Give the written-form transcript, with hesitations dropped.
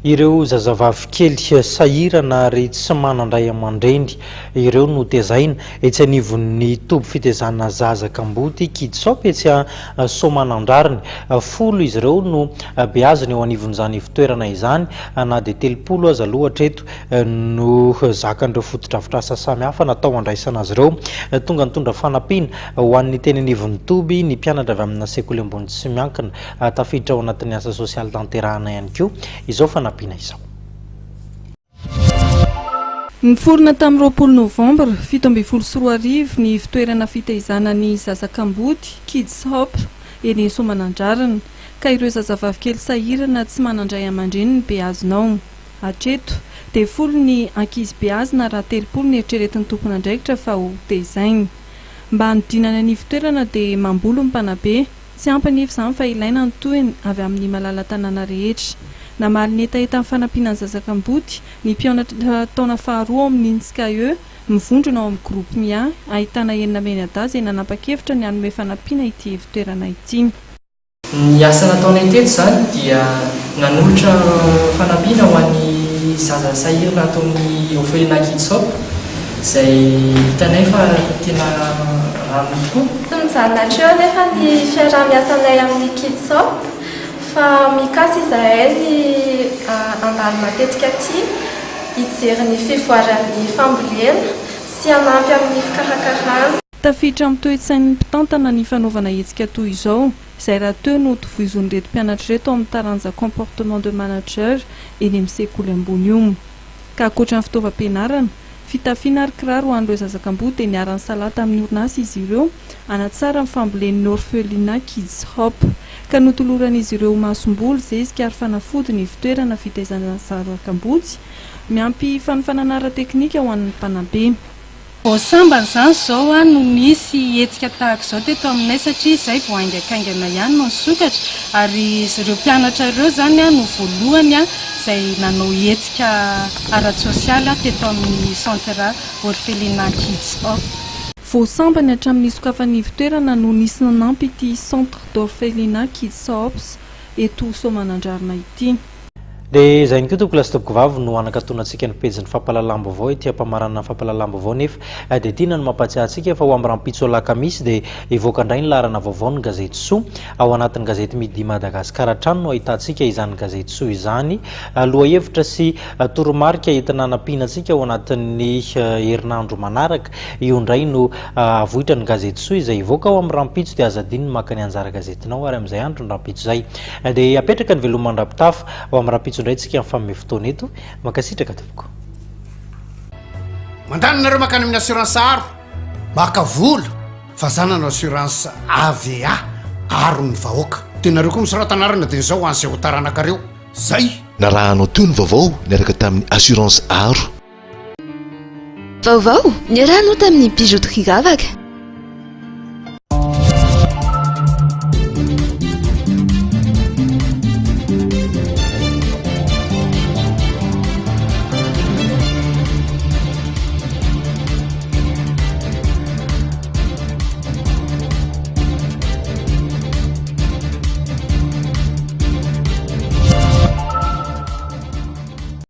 Ireo zazavavy kely sahirana ary tsy manandray aman-dreny ireo no tezaina etsy anivon'ny toby fitezana zazakamboty Kidsop etsy Soamanandrariny. Folo izy ireo no beazina eo anivon'izany fitoerana izany na dia 30 aza loatra eto no zakan'ireo foto-drafitrasa samihafa natao andraisana azy ireo. Tonga nitondra fanampiana ho an'ny teny anivon'ny toby ny mpianatra avy amina sekoly ambony tsy miankina tafiditra ao anatin'ny asa sosialy tanterahana ihany koa izao fanampiana izao. Niforona tamin'ny 20 Novambra 17 ny fitoerana fitaizana ny zazakamboty Kidsop eny Soamanandrariny ka ireo zazavavy kely sahirana tsy manandray aman-dreny ny beazinao. Hatreto dia folo ny ankizy beazina raha 30 ny eritreretin'ny tompon'andraikitra fa ho tezainy. Mba hanodinana ny fitoerana dia mambolo ny mpanabe tsy ampy nefa izany fa ilaina ny tohiny avy amin'ny malala-tanàna rehetra. Namaly ny etaeta amin'ny fanampiana ny zazakamboty ny mpianatra taona faharoa amin'ny NSKE mivondrona ao amin'ny groupe MIA ahitana enina menadaza nanapa-kevitra ny hanome fanampiana ity fitoerana ity. Ny asa nataonay teto izany dia nanolotra fanampiana ho an'ny zaza sahirana ataon'ny orphelinat Kidsop izay hitanay fa tena rano tokoa. Mijanona nefa ny fiarah-miasanay amin'ny Kidsop fa mikasy izahay andalo matetika aty hijery ny fivoaran'ny fambolena sy hanampy amin'ny fikarakarana. Tafiditra amin'ny toe-tsain'ny mpitantana ny fanaovana hetsika toy izao izay raha teo no tovoizon'ny reto mpianatra reto amin'ny taranja comportement de manager eny amin'ny sekoly ambony io. Ka ankoatra ny fitaovam-pianarana, fitafiana ary kiraro ho an'ireo zazakamboty dia niarany salata amin'ny orinasa izy ireo hanatsara ny fambolen'ny orphelinat Kidsop ka notoloran'izy ireo masom-boly zezika ary fanafody ny fitoerana fitaizana zazakamboty miampy fanofanana ara-teknika ho an'ny mpanabe. Sambany izany izao no nisy hetsika tahaka izao teto aminay satria izay vao aingakaingana ihany no nisokatra ary ireo mpianatra ireo izany no voalohany izay nanao hetsika ara-tsosialy teto amin'ny centre orphelinat Kidsop. Voasambany hatramin'ny sokafan'ny fitoerana no nisy nanampy ity centre d'orphelinat Kidsop eto Soamanandrarina ity. Dia izay ny koa toko lasitoboko vavy no anakatonantsika ny pejin'ny fampalalam-baovao ity ampamarana fampalalam-baovao nefa dia tiana ny mampatsiahy antsika fa ho amin'ny rampitso alakamisy dia evoaka indray ny laharana vaovao ny gazety Soa ao anatin'ny gazety Midi Madagasikara hatrany no ahitantsika izany gazety Soa izany. Loha hevitra sy toromarika entina hanampiana antsika ao anatin'ny herinandro manaraka io indray no avohitra ny gazety Soa izay evoaka ao amin'ny rampitso dia aza diny maka ny anjara gazetinao ary amin'izay andro ny rampitso izay dia apetraka ny veloman-drapitafa ao amin'ny rampitso indray tsika amin'ny fotoana eto makasitraka tompoko. Mandany nareo makany amin'ny assurance aro maka vola fa zanana assurance AVA aro ny vahoaka tenareo koa misoratanarana dia izao ho an'izay ho taranakareo zay na raha anao teo ny vaovao niaraka tamin'ny assurance aro. Vaovao niarahano tamin'ny bijouterie Gavaka.